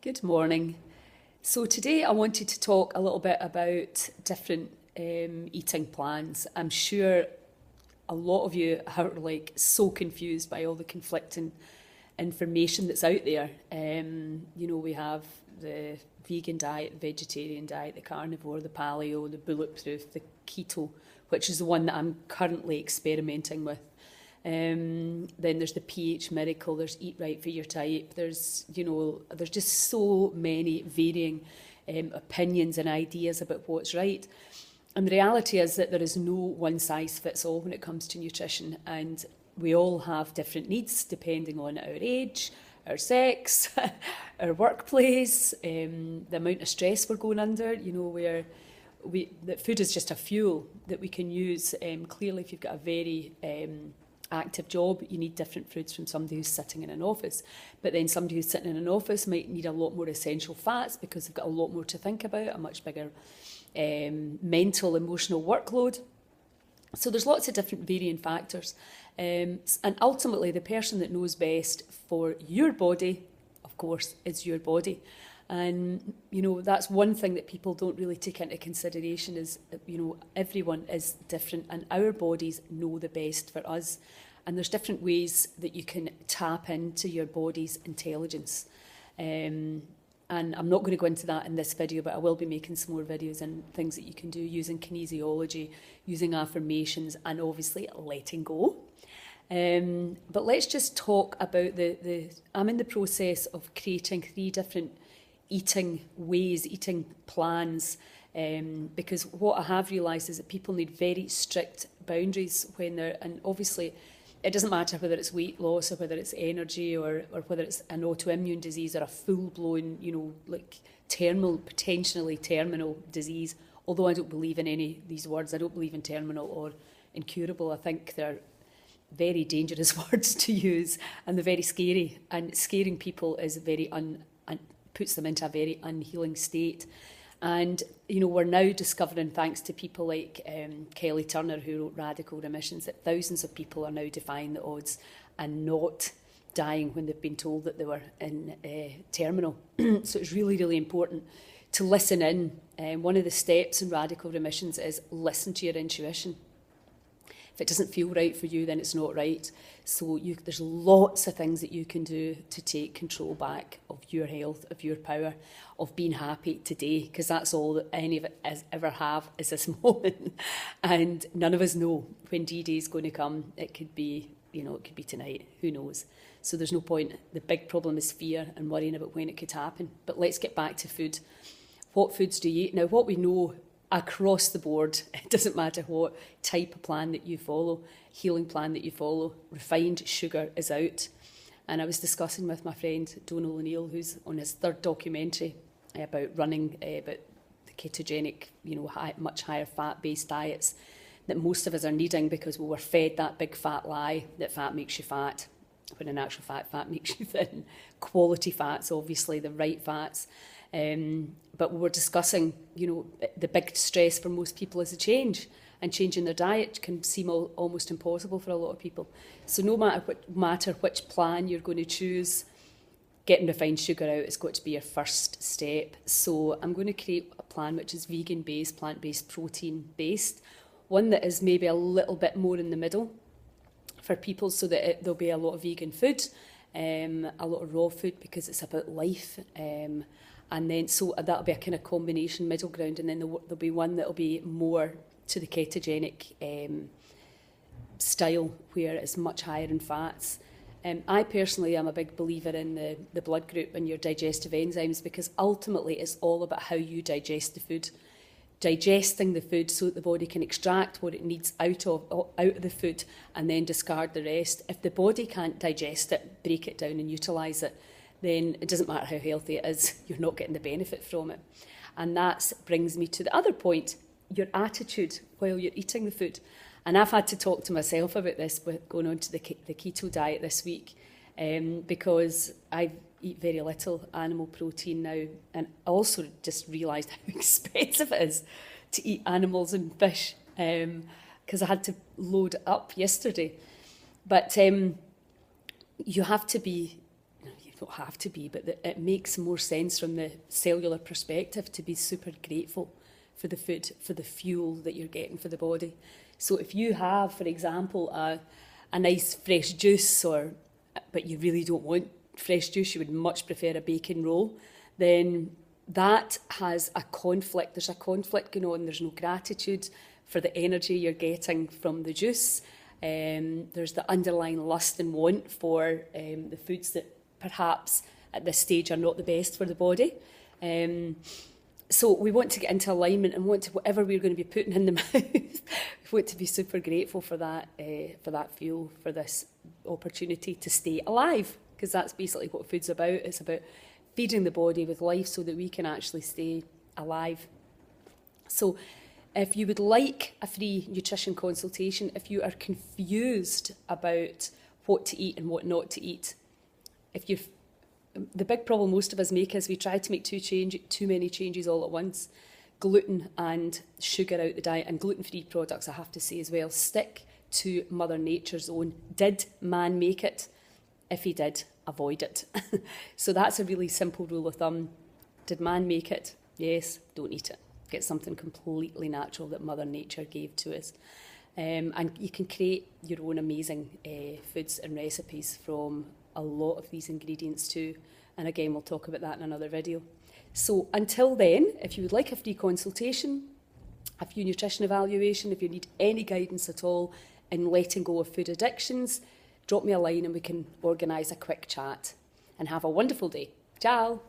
Good morning. So today I wanted to talk a little bit about different eating plans. I'm sure a lot of you are like so confused by all the conflicting information that's out there. We have the vegan diet, the vegetarian diet, the carnivore, the paleo, the bulletproof, the keto, which is the one that I'm currently experimenting with. Then there's the pH miracle, there's eat right for your type, there's just so many varying opinions and ideas about what's right. And the reality is that there is no one size fits all when it comes to nutrition, and we all have different needs depending on our age, our sex, our workplace, the amount of stress we're going under, that food is just a fuel that we can use. Clearly, if you've got a very active job, you need different foods from somebody who's sitting in an office. But then somebody who's sitting in an office might need a lot more essential fats because they've got a lot more to think about, a much bigger mental, emotional workload. So there's lots of different varying factors. And ultimately, the person that knows best for your body, of course, is your body. And, that's one thing that people don't really take into consideration is, everyone is different and our bodies know the best for us. And there's different ways that you can tap into your body's intelligence. And I'm not going to go into that in this video, but I will be making some more videos and things that you can do using kinesiology, using affirmations, and obviously letting go. But let's just talk about I'm in the process of creating 3 different eating ways, eating plans, because what I have realised is that people need very strict boundaries and obviously it doesn't matter whether it's weight loss or whether it's energy or whether it's an autoimmune disease or a full-blown, potentially terminal disease, although I don't believe in any of these words. I don't believe in terminal or incurable. I think they're very dangerous words to use, and they're very scary, and scaring people is puts them into a very unhealing state. And, we're now discovering, thanks to people like Kelly Turner, who wrote Radical Remissions, that thousands of people are now defying the odds and not dying when they've been told that they were in terminal. So it's really, really important to listen in. One of the steps in Radical Remissions is listen to your intuition. If it doesn't feel right for you, then it's not right. So there's lots of things that you can do to take control back of your health, of your power, of being happy today, because that's all that any of us ever have is this moment. And none of us know when D-Day is going to come. It could be, it could be tonight. Who knows? So there's no point. The big problem is fear and worrying about when it could happen. But let's get back to food. What foods do you eat? Now, what we know across the board, it doesn't matter what type of plan that you follow, healing plan that you follow, refined sugar is out. And I was discussing with my friend Donal O'Neill, who's on his 3rd documentary about running, about the ketogenic, much higher fat-based diets that most of us are needing because we were fed that big fat lie that fat makes you fat, when in actual fact fat makes you thin. Quality fats, obviously, the right fats. But we were discussing, the big stress for most people is a change, and changing their diet can seem almost impossible for a lot of people. So no matter which plan you're going to choose, getting refined sugar out is got to be your first step. So I'm going to create a plan which is vegan-based, plant-based, protein-based, one that is maybe a little bit more in the middle for people, so that there'll be a lot of vegan food, a lot of raw food, because it's about life. And then, so that'll be a kind of combination middle ground. And then there'll be one that'll be more to the ketogenic style, where it's much higher in fats. I personally am a big believer in the blood group and your digestive enzymes, because ultimately it's all about how you digest the food. Digesting the food so that the body can extract what it needs out of the food and then discard the rest. If the body can't digest it, break it down and utilise it, then it doesn't matter how healthy it is, you're not getting the benefit from it. And that brings me to the other point, your attitude while you're eating the food. And I've had to talk to myself about this with going on to the keto diet this week, because I eat very little animal protein now, and I also just realised how expensive it is to eat animals and fish, because I had to load up yesterday. But you have to be don't have to be, but it makes more sense from the cellular perspective to be super grateful for the food, for the fuel that you're getting for the body. So if you have, for example, a nice fresh juice, but you really don't want fresh juice, you would much prefer a bacon roll, then that has a conflict. There's a conflict going on. There's no gratitude for the energy you're getting from the juice. There's the underlying lust and want for the foods that perhaps at this stage are not the best for the body. So we want to get into alignment and want to, whatever we're going to be putting in the mouth, we want to be super grateful for that fuel, for this opportunity to stay alive, because that's basically what food's about. It's about feeding the body with life so that we can actually stay alive. So if you would like a free nutrition consultation, if you are confused about what to eat and what not to eat, the big problem most of us make is we try to make too many changes all at once. Gluten and sugar out the diet, and gluten-free products, I have to say as well, stick to Mother Nature's own. Did man make it? If he did, avoid it. So that's a really simple rule of thumb. Did man make it? Yes, don't eat it. Get something completely natural that Mother Nature gave to us. And you can create your own amazing foods and recipes from a lot of these ingredients too. And again, we'll talk about that in another video. So until then, if you would like a free consultation, a free nutrition evaluation, if you need any guidance at all in letting go of food addictions, drop me a line and we can organise a quick chat. And have a wonderful day. Ciao.